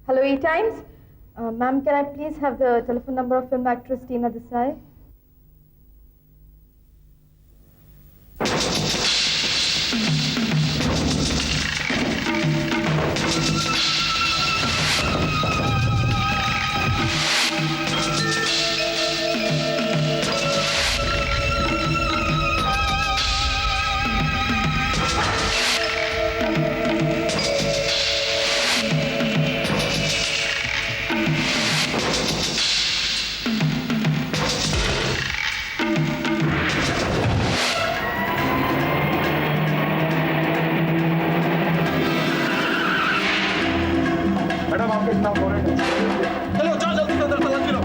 Hello, E-Times. Ma'am, can I please have the telephone number of film actress Tina Desai? Madam आपके staff हो रहे हैं। चलो जाओ जल्दी से अंदर तलाशी लो।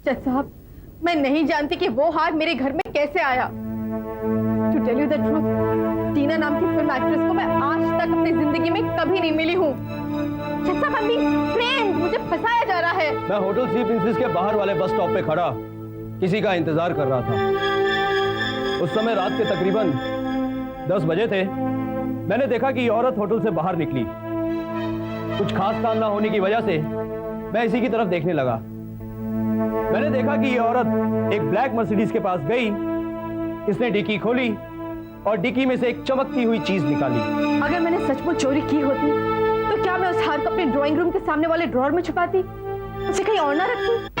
जज साहब, मैं नहीं जानती कि वो हार मेरे घर में कैसे आया। To tell you the truth, टीना नाम की फिल्म एक्ट्रेस को मैं आज तक अपनी जिंदगी में कभी नहीं मिली हूँ। जज साहब, I'm being framed, मुझे फंसाया जा रहा है। मैं होटल सी प्रिंसेस के बाहर वाले बस स्टॉप पे खड़ा किसी का इंतजार कर रहा था। उस समय रात के तकरीबन 10 बजे थे। मैंने देखा कि ये औरत होटल से बाहर निकली। कुछ खास काम ना होने की वजह से मैं इसी की तरफ देखने लगा। मैंने देखा कि ये औरत एक ब्लैक मर्सिडीज के पास गई, इसने डिक्की खोली और डिक्की में से एक चमकती हुई चीज निकाली। अगर मैंने सचमुच चोरी की होती तो क्या मैं उस हार को अपने ड्राइंग रूम के सामने वाले ड्रॉअर में छुपाती, उसे कहीं और ना रखती?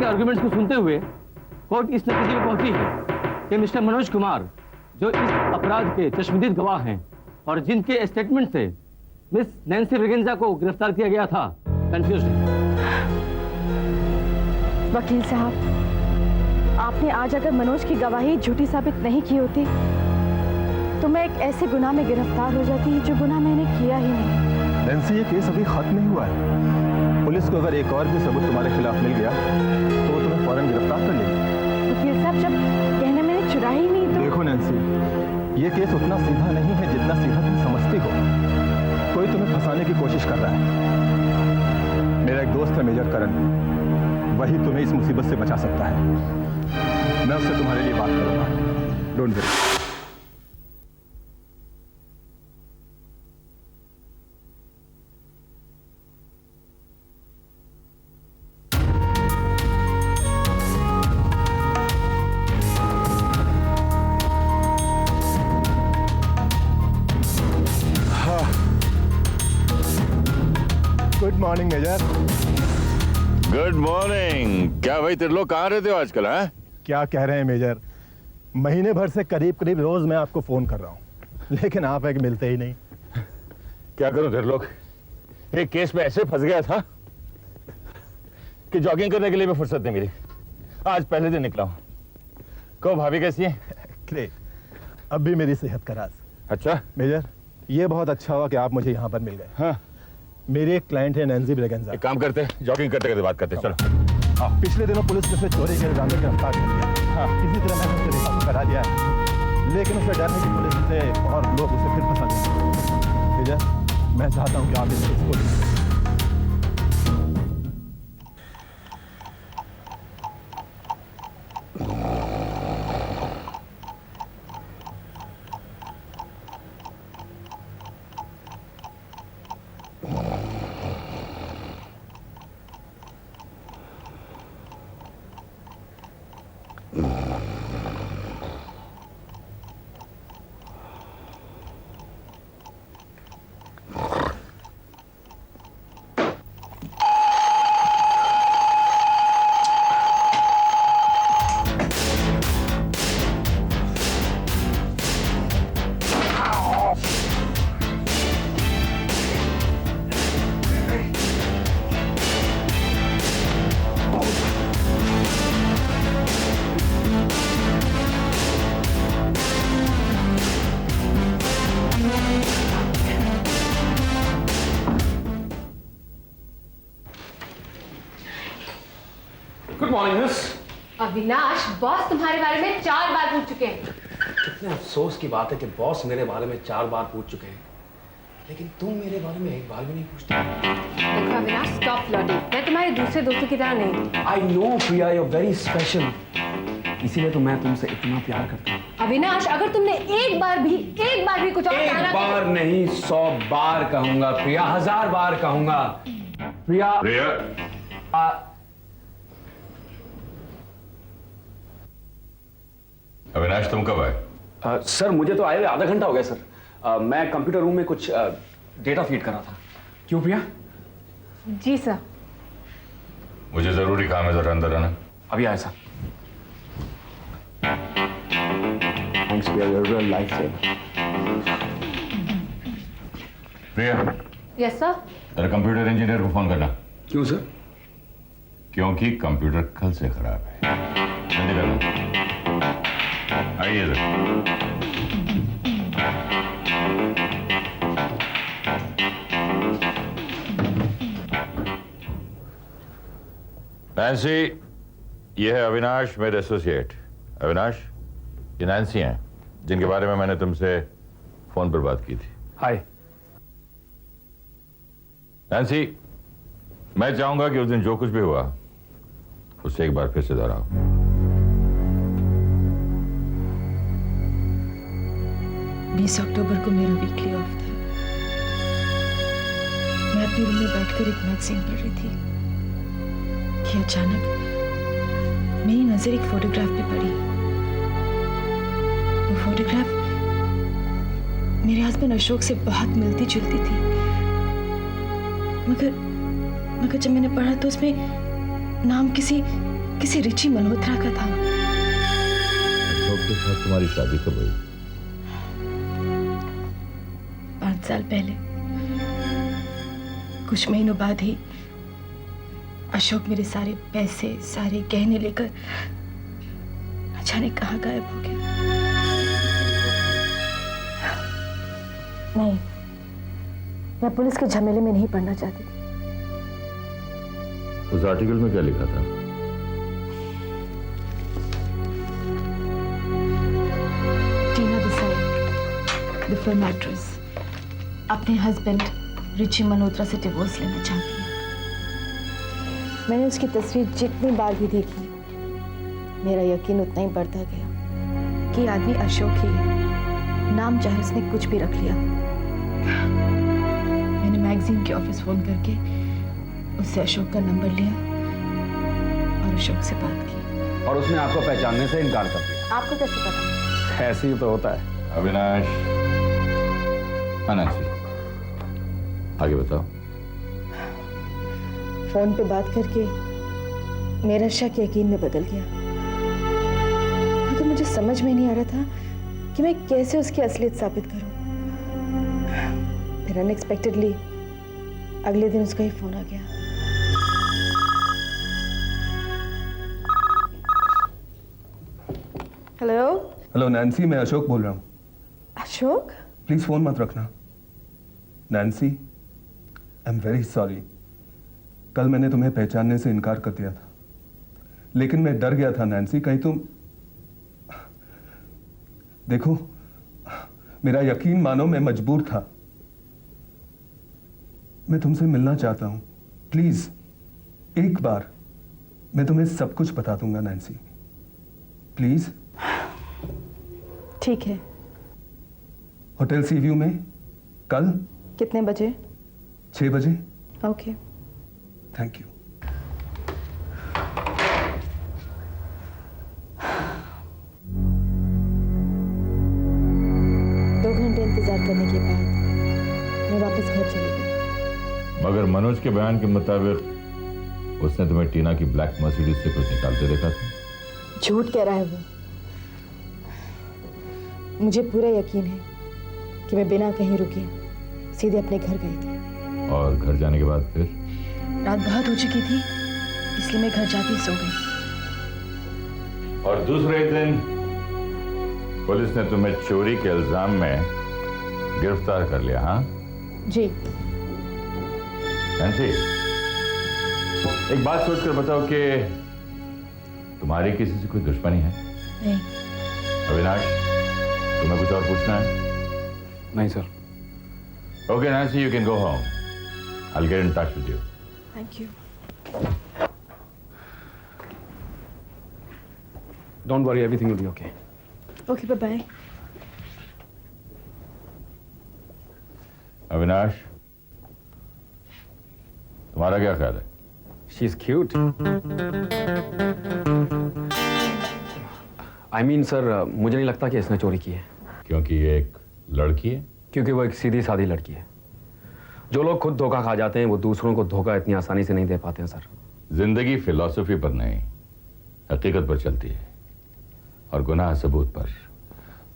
आर्गुमेंट्स को सुनते हुए कोर्ट इस नतीजे पर पहुंची है कि मिस्टर मनोज कुमार, जो इस अपराध के चश्मदीद गवाह हैं और जिनके स्टेटमेंट से मिस नैन्सी ब्रिगेंजा को गिरफ्तार किया गया था, कंफ्यूज्ड है। वकील साहब, आपने आज अगर मनोज की गवाही झूठी साबित नहीं की होती तो मैं एक ऐसे गुनाह में गिरफ्तार हो जाती जो गुनाह मैंने किया ही नहीं। नैन्सी, ये केस अभी खत्म नहीं हुआ है। पुलिस को अगर एक और भी सबूत तुम्हारे खिलाफ मिल गया तो वो तुम्हें फौरन गिरफ्तार कर लेगी। वकील साहब, जब गहने मैंने चुरा ही नहीं तो। देखो नैन्सी, ये केस उतना सीधा नहीं है जितना सीधा तुम समझती हो। कोई तुम्हें फंसाने की कोशिश कर रहा है। मेरा एक दोस्त है मेजर करण, वही तुम्हें इस मुसीबत से बचा सकता है। मैं उससे तुम्हारे लिए बात करूंगा, don't worry. Good morning major. Good morning. क्या भाई तेरे लोग कहाँ रहते हो आजकल? हैं? क्या कह रहे हैं मेजर, महीने भर से करीब करीब रोज मैं आपको फोन कर रहा हूँ, लेकिन आप एक मिलते ही नहीं। क्या करूं तेरे लोग, एक केस में ऐसे फंस गया था कि जॉगिंग करने के लिए भी फुर्सत नहीं मिली। आज पहले दिन निकला हूँ। कहो भाभी कैसी है? ग्रेट, अब भी मेरी सेहत का राज। अच्छा मेजर, ये बहुत अच्छा हुआ कि आप मुझे यहाँ पर मिल गए। हाँ, मेरी एक क्लाइंट है नैन्सी ब्रिगेंजा। एक काम करते, जॉगिंग करते करते बात करते। चलो। हाँ, पिछले दिनों पुलिस ने उसे चोरी के इल्जाम में गिरफ्तार कर लिया। हाँ, किसी तरह मैंने उसे रिहा करा दिया है, लेकिन उसे डर है कि पुलिस उसे और लोग उसे फिर फंसा देंगे। मेजर, मैं चाहता हूँ कि आप इस केस को good morning miss. Avinash, boss तुम्हारे बारे में 4 बार पूछ चुके हैं। कितने अफसोस की बात है कि बॉस मेरे बारे में 4 बार पूछ चुके हैं, लेकिन तुम मेरे बारे में एक बार भी नहीं पूछते। देखो अविनाश, स्टॉप फ्लर्टिंग। मैं तुम्हारे दूसरे दोस्तों की तरह नहीं हूँ। I know Priya, you are very special, इसीलिए तो मैं तुमसे इतना प्यार करता हूँ। अविनाश, अगर तुमने एक बार भी कुछ और एक कहा बार नहीं 100 बार कहूंगा प्रिया, 1000 बार कहूंगा प्रिया। प्रिया, अविनाश तुम कब आए? सर मुझे तो आए हुए आधा घंटा हो गया सर। मैं कंप्यूटर रूम में कुछ डेटा फीड कर रहा था। क्यों प्रिया? जी सर। मुझे जरूरी काम है, जरा अंदर आना। अभी आया sir. Thanks Priya, you are real life saver. Priya, yes sir. जरा कंप्यूटर इंजीनियर को फोन करना। क्यों सर? क्योंकि कंप्यूटर कल से खराब है। जल्दी करना। आइए सर। नैन्सी, ये है अविनाश, मेरे एसोसिएट। अविनाश, ये नैन्सी हैं जिनके बारे में मैंने तुमसे फोन पर बात की थी। हाय नैन्सी, मैं चाहूंगा कि उस दिन जो कुछ भी हुआ उससे एक बार फिर से दोहराओ। 20 अक्टूबर को मेरा वीकली ऑफ था। मैं अपने रूम में बैठकर एक मैगजीन पढ़ रही थी कि अचानक मेरी नजर एक फोटोग्राफ पे पड़ी। वो फोटोग्राफ मेरे हस्बैंड अशोक से बहुत मिलती जुलती थी, मगर जब मैंने पढ़ा तो उसमें नाम किसी रिची मल्होत्रा का था। अशोक के साथ तुम्हारी शादी कब हुई? 5 साल पहले। कुछ महीनों बाद ही अशोक मेरे सारे पैसे, सारे गहने लेकर अचानक कहाँ गायब हो गया। नहीं, मैं पुलिस के झमेले में नहीं पड़ना चाहती थी। उस आर्टिकल में क्या लिखा था? टीना देसाई, द फिल्म एक्ट्रेस, अपने हस्बैंड रिची मल्होत्रा से डिवोर्स लेना चाहती है। मैंने उसकी तस्वीर जितनी बार भी देखी, मेरा यकीन उतना ही बढ़ता गया कि आदमी अशोक ही है, नाम चाहे उसने कुछ भी रख लिया। मैंने मैगजीन के ऑफिस फोन करके उससे अशोक का नंबर लिया और अशोक से बात की। और उसने आपको पहचानने से इनकार कर दिया। आपको कैसे पता? ऐसे ही तो होता है। अविनाश, नैन्सी, आगे बताओ। फोन पे बात करके मेरा शक यकीन में बदल गया, मगर मुझे समझ में नहीं आ रहा था कि मैं कैसे उसकी असलियत साबित करूं। फिर अनएक्सपेक्टेडली अगले दिन उसका ही फोन आ गया। हेलो। हेलो नैन्सी, मैं अशोक बोल रहा हूँ। अशोक? प्लीज फोन मत रखना। Nancy, I am very sorry. कल मैंने तुम्हें पहचानने से इनकार कर दिया था, लेकिन मैं डर गया था नैन्सी, कहीं तुम। देखो, मेरा यकीन मानो, मैं मजबूर था। मैं तुमसे मिलना चाहता हूं, प्लीज एक बार। मैं तुम्हें सब कुछ बता दूंगा नैन्सी, प्लीज। ठीक है। होटल सी व्यू में कल कितने बजे? 6 बजे। ओके। Thank you. दो घंटे इंतजार करने के बाद मैं वापस घर चली गई। मगर मनोज के बयान के मुताबिक उसने तुम्हें टीना की ब्लैक मर्सिडीज से कुछ निकालते देखा था। झूठ कह रहा है वो। मुझे पूरा यकीन है कि मैं बिना कहीं रुके सीधे अपने घर गई थी। और घर जाने के बाद फिर? रात बहुत हो चुकी थी, इसलिए मैं घर जाके सो गई। और दूसरे दिन पुलिस ने तुम्हें चोरी के इल्जाम में गिरफ्तार कर लिया। हाँ जी। नैन्सी, एक बात सोचकर बताओ कि तुम्हारी किसी से कोई दुश्मनी है? नहीं। अविनाश, तुम्हें कुछ और पूछना है? नहीं sir. Okay, Nancy, you can go home. I'll get in touch with you. Thank you. Don't worry, everything will be okay. Okay, bye-bye. Avinash, तुम्हारा क्या ख्याल है? She's cute. I mean, sir, मुझे नहीं लगता कि इसने चोरी की है। क्योंकि ये एक लड़की है? क्योंकि वो एक सीधी सादी लड़की है। जो लोग खुद धोखा खा जाते हैं वो दूसरों को धोखा इतनी आसानी से नहीं दे पाते हैं सर। जिंदगी फिलॉसफी पर नहीं, हकीकत पर चलती है, और गुनाह सबूत पर।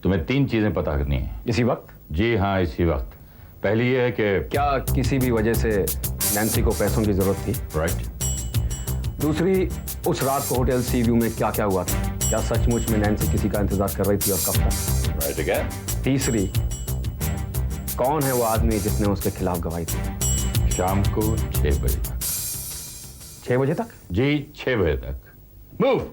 तुम्हें 3 चीजें पता करनी है। इसी वक्त? जी हाँ, इसी वक्त। पहली ये है कि क्या किसी भी वजह से नैन्सी को पैसों की जरूरत थी? राइट। दूसरी, उस रात को होटल सी व्यू में क्या क्या हुआ था? क्या सचमुच में नैन्सी किसी का इंतजार कर रही थी और कब तक? Right again. तीसरी, कौन है वो आदमी जिसने उसके खिलाफ गवाही दी? शाम को 6 बजे तक। 6 बजे तक? जी, 6 बजे तक। मूव।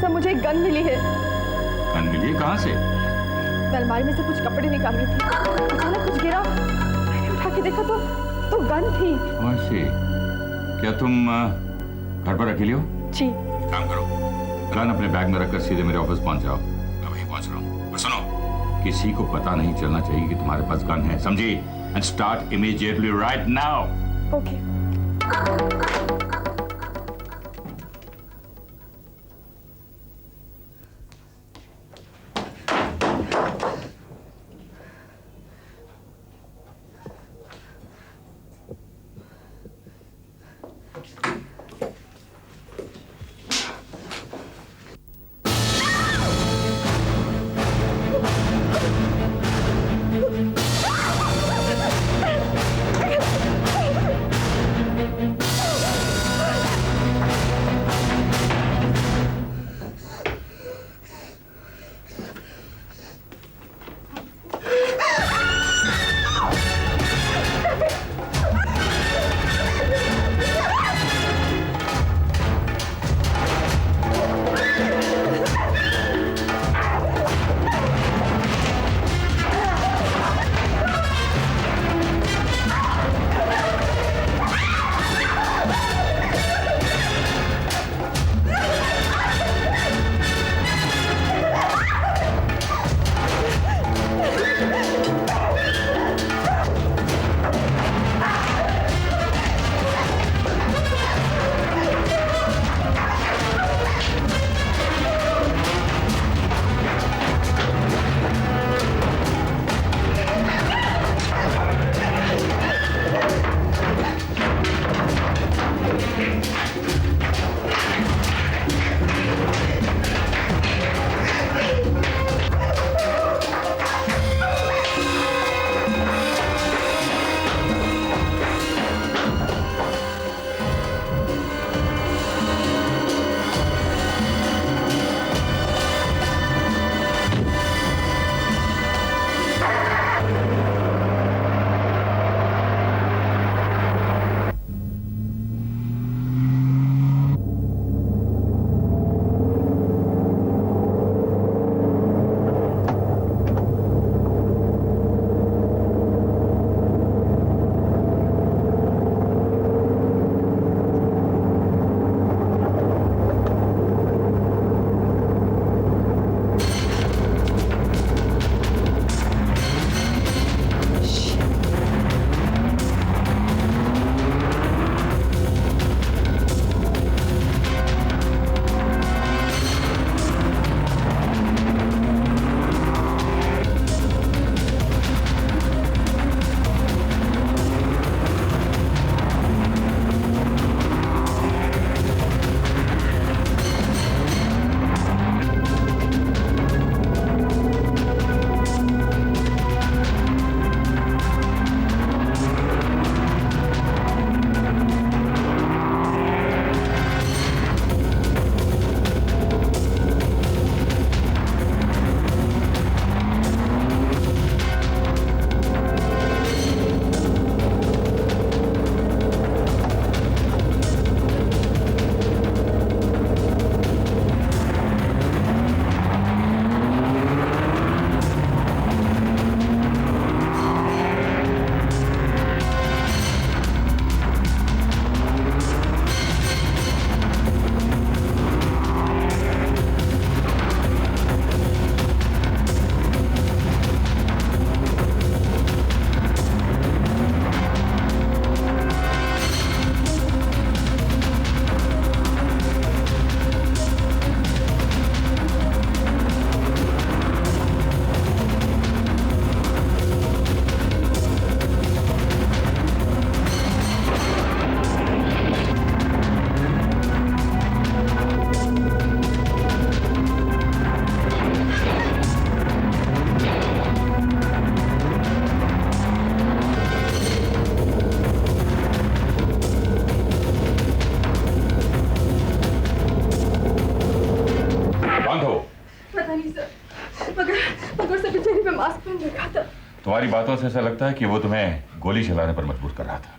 सर मुझे एक गन मिली है। गन मिली? कहाँ से? मैं अलमारी में से कुछ कपड़े निकाल रही थी, अचानक कुछ गिरा, मैंने उठा के देखा तो गन थी। वैसे क्या तुम घर पर अकेली हो? जी। काम करो, गन अपने बैग में रखकर सीधे मेरे ऑफिस पहुंच जाओ। मैं वहीं पहुंच रहा हूँ। और सुनो, किसी को पता नहीं चलना चाहिए कि तुम्हारे पास गन है, समझी? And start immediately right now. Okay. तुम्हारी बातों से ऐसा लगता है कि वो तुम्हें गोली चलाने पर मजबूर कर रहा था,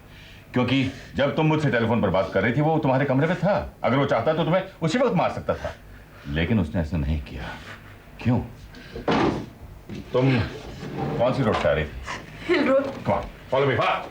क्योंकि जब तुम मुझसे टेलीफोन पर बात कर रही थी वो तुम्हारे कमरे में था। अगर वो चाहता तो तुम्हें उसी वक्त मार सकता था, लेकिन उसने ऐसा नहीं किया। क्यों? तुम कौन सी रोड से आ रही थी? Hill Road. Come on, follow me, fast.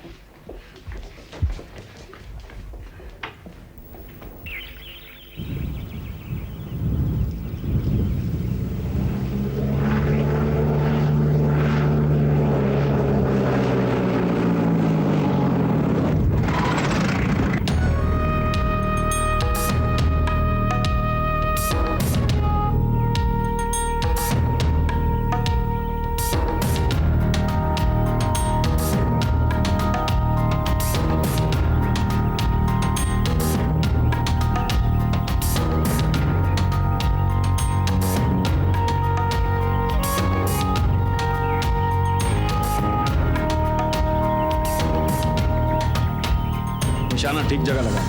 निशाना ठीक जगह लगा।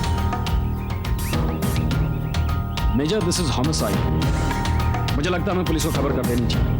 Major, this is homicide. मुझे लगता है हमें पुलिस को खबर कर देनी चाहिए।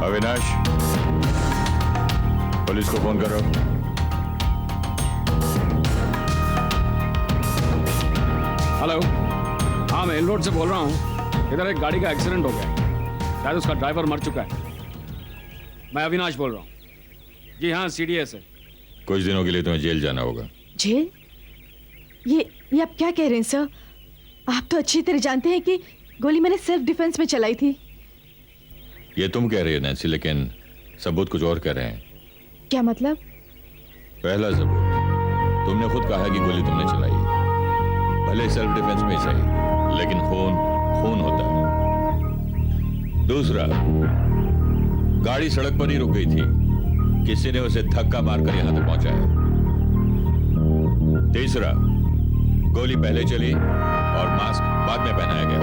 अविनाश, पुलिस को फोन करो। हेलो, हाँ मैं एल रोड से बोल रहा हूँ। इधर एक गाड़ी का एक्सीडेंट हो गया, शायद उसका ड्राइवर मर चुका है। मैं अविनाश बोल रहा हूँ। जी हाँ, CDS है। कुछ दिनों के लिए तुम्हें जेल जाना होगा। जेल? ये आप क्या कह रहे हैं सर? आप तो अच्छी तरह जानते हैं कि गोली मैंने सेल्फ डिफेंस में चलाई थी। ये तुम कह रही हो नैन्सी, लेकिन सबूत कुछ और कह रहे हैं। क्या मतलब? पहला सबूत, तुमने खुद कहा है कि गोली तुमने चलाई, भले सेल्फ डिफेंस में ही सही, लेकिन खून खून होता है। दूसरा, गाड़ी सड़क पर ही रुक गई थी, किसी ने उसे धक्का मारकर यहां तक पहुंचाया। तीसरा, गोली पहले चली और मास्क बाद में पहनाया गया।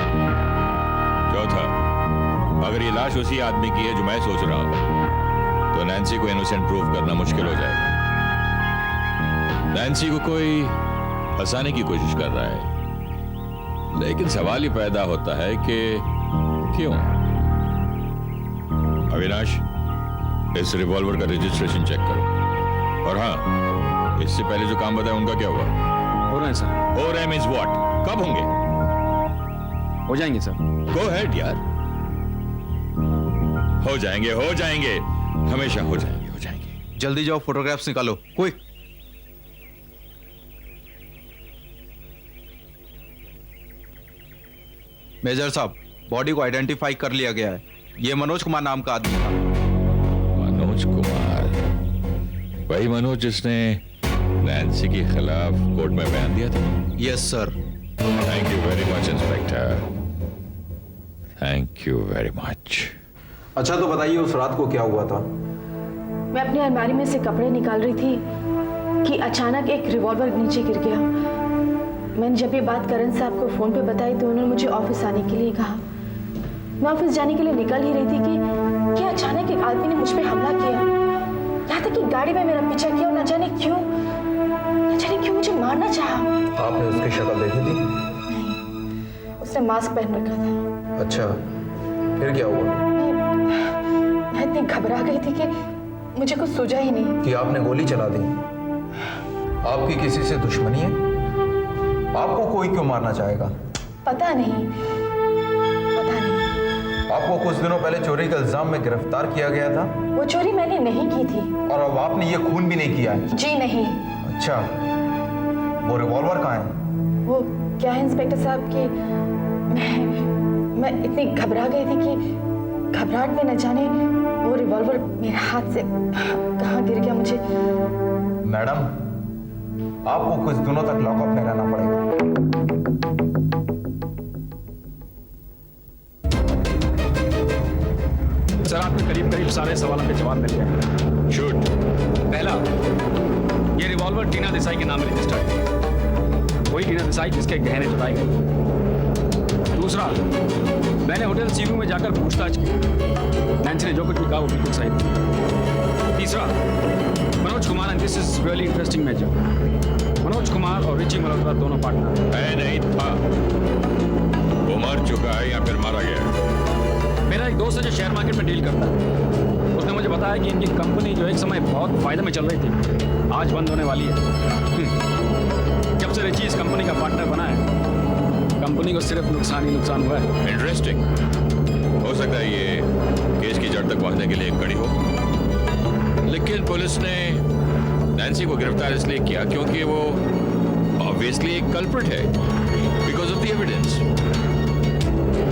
चौथा, अगर ये लाश उसी आदमी की है जो मैं सोच रहा हूं, तो नैन्सी को इनोसेंट प्रूव करना मुश्किल हो जाएगा। नैन्सी को कोई फंसाने की कोशिश कर रहा है, लेकिन सवाल ये पैदा होता है कि क्यों? अविनाश, इस रिवॉल्वर का रजिस्ट्रेशन चेक करो। और हाँ, इससे पहले जो काम बताया उनका क्या हुआ? हो रहे हैं सर। हो रहे मींस व्हाट? कब होंगे? हो जाएंगे सर। गो हेड यार। हो जाएंगे, हो जाएंगे, हमेशा हो जाएंगे, हो जाएंगे। जल्दी जाओ, फोटोग्राफ्स निकालो, क्विक। मेजर साहब, बॉडी को आइडेंटिफाई कर लिया गया है। ये मनोज कुमार नाम का आदमी था। मनोज कुमार, वही मनोज जिसने नैन्सी के खिलाफ कोर्ट में बयान दिया था? Yes sir. Thank you very much inspector, thank you very much. अच्छा तो बताइए, उस रात को क्या हुआ था? मैं अपनी अलमारी में से कपड़े निकाल रही थी कि अचानक एक रिवॉल्वर नीचे गिर गया। मैंने जब ये बात करण साहब को फोन पे बताई तो उन्होंने मुझे ऑफिस आने के लिए कहा। मैं ऑफिस जाने के लिए निकल ही रही थी कि अचानक एक आदमी ने मुझ पे हमला किया। यहाँ तक कि गाड़ी में मेरा पीछा किया और न जाने क्यों मुझे मारना चाहा। आपने उसकी शक्ल देखी थी? नहीं, उसने मास्क पहन रखा था। अच्छा, फिर क्या हुआ? मैं इतनी घबरा गई थी कि मुझे कुछ सूझा ही नहीं कि आपने गोली चला दी। आपकी किसी से दुश्मनी है? आपको कोई क्यों मारना चाहेगा? पता नहीं। आपको कुछ दिनों पहले चोरी के इल्जाम में गिरफ्तार किया गया था। वो चोरी मैंने नहीं की थी। और अब आपने ये खून भी नहीं किया है? जी नहीं। अच्छा, वो रिवॉल्वर कहाँ है? वो क्या है इंस्पेक्टर साहब कि मैं इतनी घबरा गई थी कि घबराहट में न जाने वो रिवॉल्वर मेरे हाथ से कहाँ गिर गया। मुझे मैडम, आपको कुछ दिनों तक लॉकअप में रहना पड़ेगा। सर आपके करीब करीब सारे सवालों के जवाब मिल गए। शूट। पहला, ये रिवॉल्वर टीना देसाई के नाम रजिस्टर्ड है। वही टीना देसाई जिसके गहने चुराए गए। दूसरा, मैंने होटल सीयू में जाकर पूछताछ की। नैन्सी ने जो कुछ भी कहा वो बिल्कुल सही था। तीसरा, Manoj Kumar, and this is really interesting major, Manoj Kumar और रिची मल्होत्रा दोनों पार्टनर। है नहीं था, वो मर चुका है या फिर मारा गया है। मेरा एक दोस्त है जो शेयर मार्केट में डील करता है। उसने मुझे बताया कि इनकी कंपनी जो एक समय बहुत फायदे में चल रही थी, आज बंद होने वाली है। जब से रिची इस कंपनी का पार्टनर बना है, कंपनी को सिर्फ नुकसान ही नुकसान हुआ है। इंटरेस्टिंग। हो सकता है ये केस की जड़ तक पहुंचने के लिए एक कड़ी हो, लेकिन पुलिस ने नैन्सी को गिरफ्तार इसलिए किया क्योंकि वो ऑब्वियसली एक कल्प्रिट है, बिकॉज ऑफ द एविडेंस।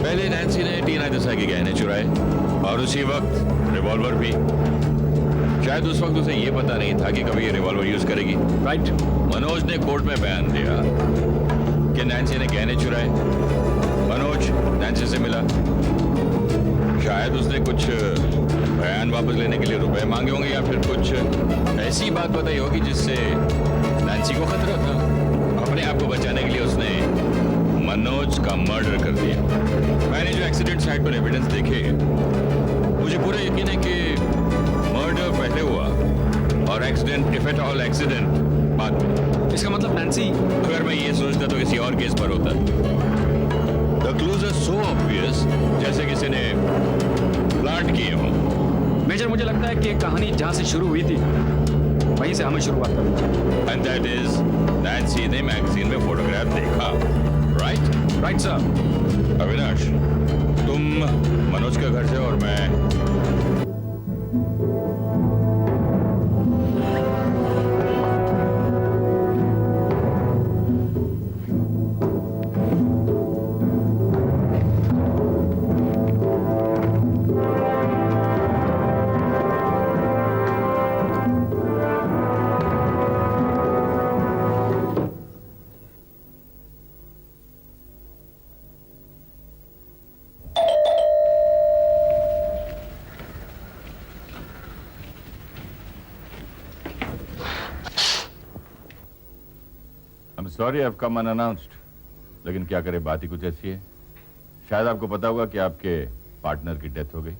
पहले नैन्सी ने टीना देसाई के गहने चुराए और उसी वक्त रिवॉल्वर भी। शायद उस वक्त उसे ये पता नहीं था कि कभी ये रिवॉल्वर यूज करेगी। राइट। मनोज ने कोर्ट में बयान दिया कि नैन्सी ने गहने चुराए। मनोज नैन्सी से मिला, शायद उसने कुछ बयान वापस लेने के लिए रुपए मांगे होंगे या फिर कुछ ऐसी बात बताई होगी जिससे नैन्सी को खतरा था। अपने आप को बचाने के लिए उसने मनोज का मर्डर कर दिया। मैंने जो एक्सीडेंट साइट पर एविडेंस देखे, मुझे पूरा यकीन है कि मर्डर पहले हुआ और accident, if at all accident, बाद में। इसका मतलब नैन्सी, अगर मैं ये सोचता तो किसी और केस पर होता। The clues are so obvious, जैसे किसी ने प्लांट किए हों। मेजर मुझे लगता है कि एक कहानी जहां से शुरू हुई थी वहीं से हमें शुरुआत करनी चाहिए। एंड दैट इज नैन्सी ने मैगजीन में फोटोग्राफ देखा। राइट? Right sir. अविनाश, तुम मनोज के घर से और मैं sorry I have come unannounced, लेकिन क्या करें, बात ही कुछ ऐसी है। शायद आपको पता होगा कि आपके पार्टनर की डेथ हो गई।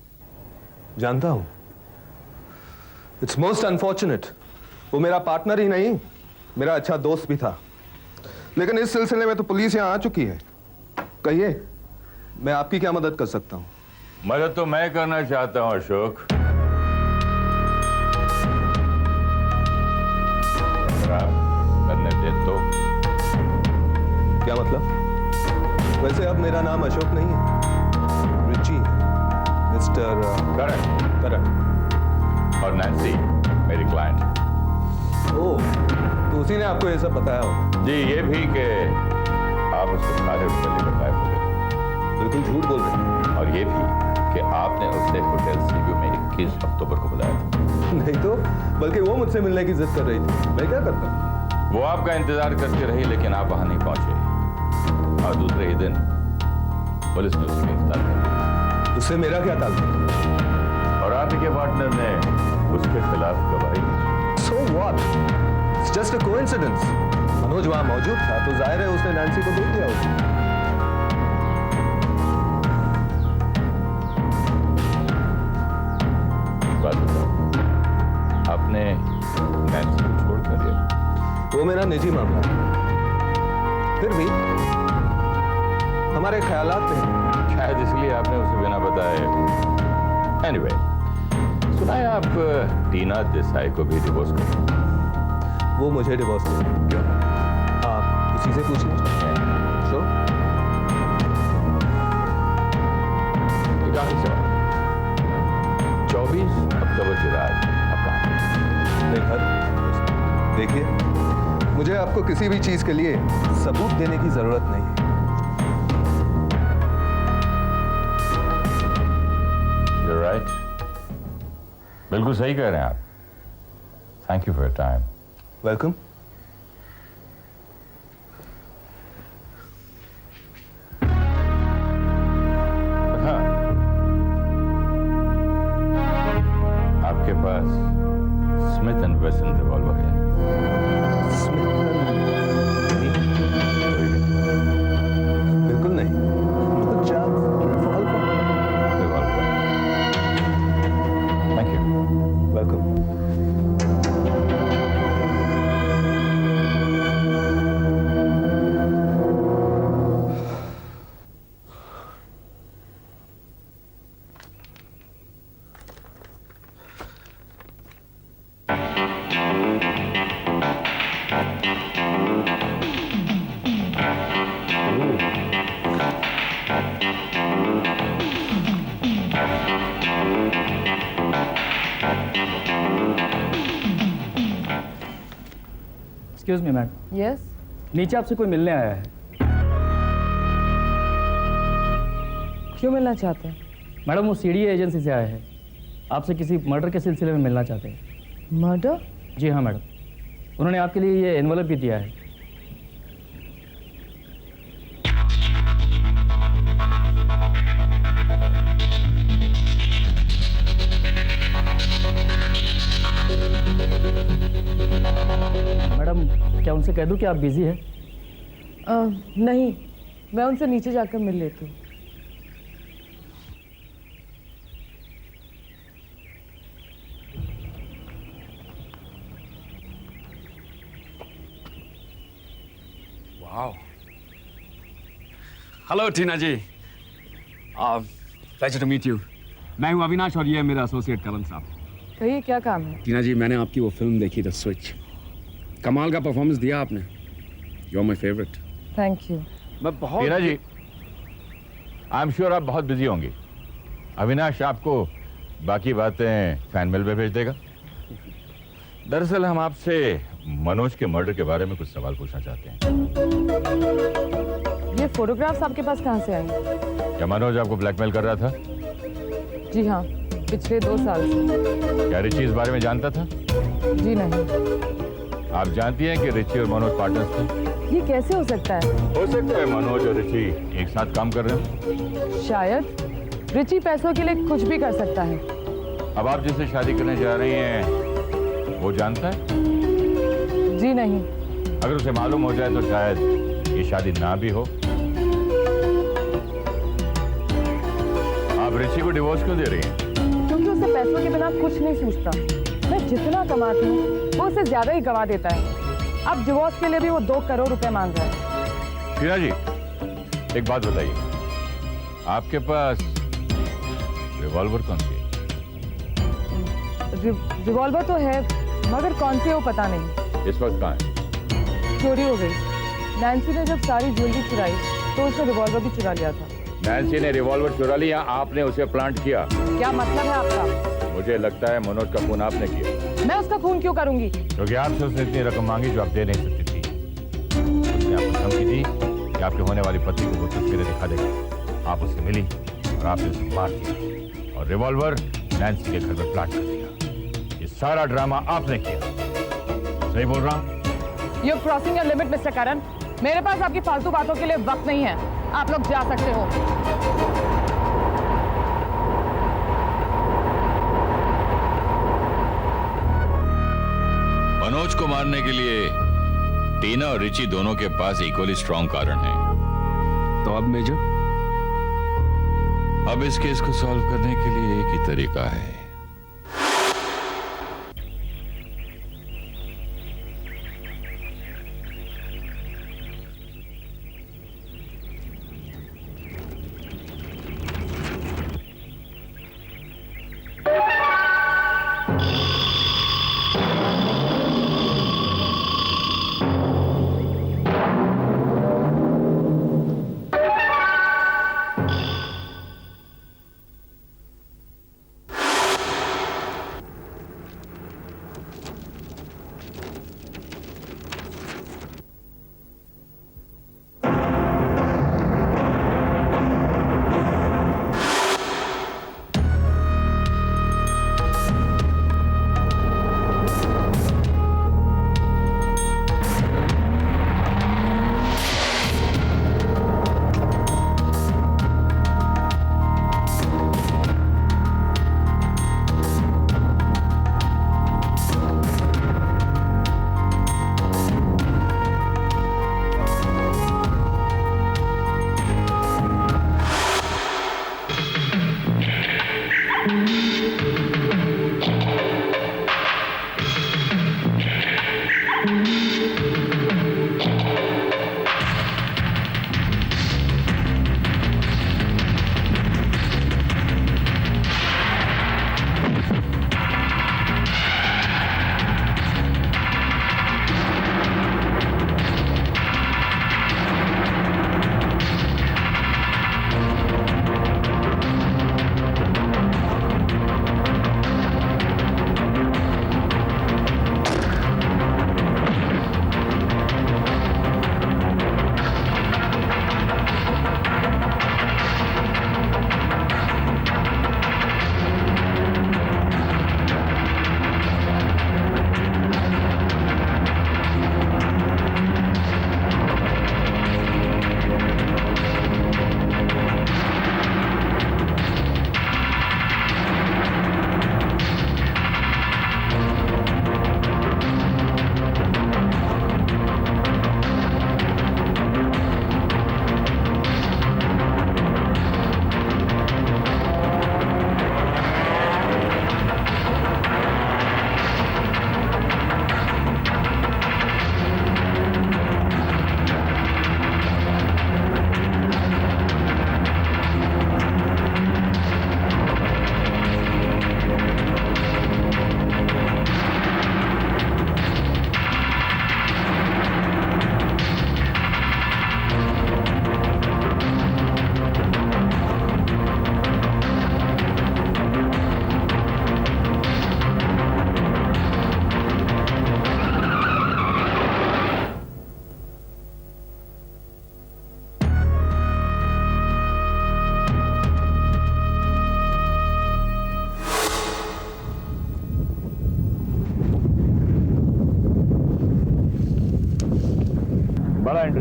जानता हूं। It's most unfortunate. वो मेरा पार्टनर ही नहीं, मेरा अच्छा दोस्त भी था। लेकिन इस सिलसिले में तो पुलिस यहां आ चुकी है। कहिए, मैं आपकी क्या मदद कर सकता हूं? मदद तो मैं करना चाहता हूं अशोक। करने दे तो। क्या मतलब? वैसे अब मेरा नाम अशोक नहीं है, रिची है, मिस्टर करण। और नैन्सी मेरी क्लाइंट। ओह, तो उसी ने आपको ये सब बताया हो? जी, ये भी कि आप उसके सारे रुपए लेकर गायब हो गए। बिल्कुल झूठ बोल रहे हैं। और ये भी कि आपने उसे होटल सीयू में 21 अक्टूबर को बुलाया था। नहीं तो, बल्कि वो मुझसे मिलने की जिद कर रही थी। मैं क्या करता? वो आपका इंतजार करती रही, लेकिन आप वहां नहीं पहुंचे और दूसरे ही दिन पुलिस ने उसे गिरफ्तार कर लिया। उससे मेरा क्या ताल्लुक? और आप ही के पार्टनर ने उसके खिलाफ गवाही दी। So what? It's just a coincidence. Manoj वहां मौजूद था, तो जाहिर है उसने नैन्सी को देख लिया होगा। बात बताओ, आपने नैन्सी को छोड़ कर दिया? वो मेरा निजी मामला है। फिर भी हमारे ख्यालात में हैं। शायद इसलिए आपने उसे बिना बताए। एनीवे, सुना है आप टीना देसाई को भी डिवोर्स कर दिया। वो मुझे डिवोर्स कर। क्यों? आप उसी से पूछ लीजिए। Sure? एक आखिरी सवाल। 24 अक्टूबर की रात आप कहाँ थे? अपने घर। देखिए, मुझे आपको किसी भी चीज के लिए सबूत देने की जरूरत नहीं है। You're right. बिल्कुल सही कह रहे हैं आप। Thank you for your time. Welcome. Western revolver है? बिल्कुल नहीं। No chance. Revolver. Thank you. Welcome. Excuse me madam, yes, नीचे आपसे कोई मिलने आया है। क्यों मिलना चाहते हैं? मैडम वो सीडीए एजेंसी से आया है, आपसे किसी मर्डर के सिलसिले में मिलना चाहते हैं। मर्डर? जी हाँ मैडम, उन्होंने आपके लिए ये एनवलप भी दिया है। मैडम क्या उनसे कह दूं कि आप बिजी हैं? नहीं, मैं उनसे नीचे जाकर मिल लेती हूँ। Wow, hello Tina ji, pleasure to meet you. मैं हूँ अविनाश और ये है मेरा एसोसिएट करण साहब। कहिए क्या काम है? टीना जी, मैंने आपकी वो फिल्म देखी द स्विच, कमाल का परफॉर्मेंस दिया आपने। You are my favourite. Thank you. मैं बहुत टीना जी, आई एम श्योर आप बहुत बिजी होंगे। अविनाश आपको बाकी बातें फैन मेल में भेज देगा। दरअसल हम आपसे मनोज के मर्डर के बारे में कुछ सवाल पूछना चाहते हैं। ये फोटोग्राफ्स आपके पास कहाँ से आई? क्या मनोज आपको ब्लैकमेल कर रहा था? जी हाँ, पिछले 2 साल से। क्या रिची इस बारे में जानता था? जी नहीं। आप जानती हैं कि रिची और मनोज पार्टनर्स थे? ये कैसे हो सकता है? हो सकता है मनोज और रिची एक साथ काम कर रहे हो। शायद। रिची पैसों के लिए कुछ भी कर सकता है। अब आप जिससे शादी करने जा रही हैं वो जानता है? जी नहीं। अगर उसे मालूम हो जाए तो शायद ये शादी ना भी हो। आप रिची को डिवोर्स क्यों दे रही हैं? क्योंकि उसे पैसों के बिना कुछ नहीं सूझता। मैं जितना कमाती हूँ वो उससे ज्यादा ही गवा देता है। अब डिवोर्स के लिए भी वो 2 करोड़ रुपए मांग रहा है। टीना जी, एक बात बताइए, आपके पास रिवॉल्वर कौन सी है? रिवॉल्वर तो है, मगर कौन सी है वो पता नहीं। इस वक्त कहाँ है? चोरी हो गई। नैन्सी ने जब सारी ज्वेलरी चुराई तो उसने रिवॉल्वर भी चुरा लिया था। नैन्सी ने रिवॉल्वर चुरा लिया, आपने उसे प्लांट किया? क्या मतलब है आपका? मुझे लगता है मनोज का खून आपने किया। मैं उसका खून क्यों करूंगी? क्योंकि आपसे उसने इतनी रकम मांगी जो आप दे नहीं सकती थी। उसने आपको धमकी दी कि आपके होने वाली पत्नी को वो तस्वीरें दिखा देगी। आप उससे मिली और आपने उसे मार दिया और रिवॉल्वर नैन्सी के घर में प्लांट कर दिया। ये सारा ड्रामा आपने किया। सही बोल रहा हूँ? You're crossing your limit, mister Karan. मेरे पास आपकी फालतू बातों के लिए वक्त नहीं है। आप लोग जा सकते हो। मनोज को मारने के लिए टीना और रिची दोनों के पास इक्वली स्ट्रॉन्ग कारण है। तो अब मेजर, अब इस केस को सॉल्व करने के लिए एक ही तरीका है।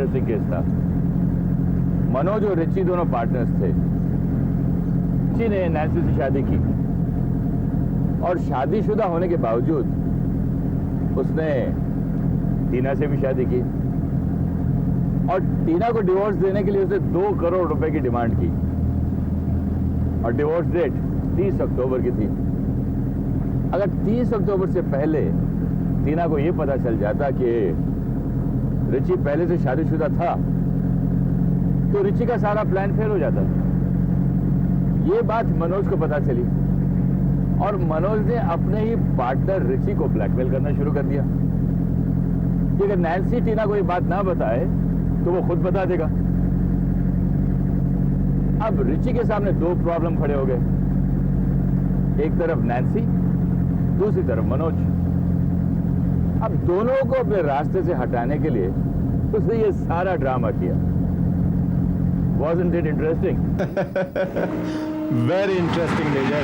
इंटरेस्टिंग केस था। मनोज और रिची दोनों पार्टनर्स थे। रिची ने नैन्सी से शादी की और शादीशुदा होने के बावजूद उसने टीना से भी शादी की और टीना को डिवोर्स देने के लिए उसने 2 करोड़ रुपए की डिमांड की और डिवोर्स डेट 30 अक्टूबर की थी। अगर 30 अक्टूबर से पहले टीना को यह पता चल जाता कि रिची पहले से शादीशुदा था तो रिची का सारा प्लान फेल हो जाता। यह बात मनोज को पता चली और मनोज ने अपने ही पार्टनर रिची को ब्लैकमेल करना शुरू कर दिया कि अगर नैन्सी टीना को ये बात ना बताए तो वो खुद बता देगा। अब रिची के सामने 2 प्रॉब्लम खड़े हो गए, एक तरफ नैन्सी, दूसरी तरफ मनोज। अब दोनों को अपने रास्ते से हटाने के लिए उसने ये सारा ड्रामा किया। Wasn't it interesting? Very interesting major.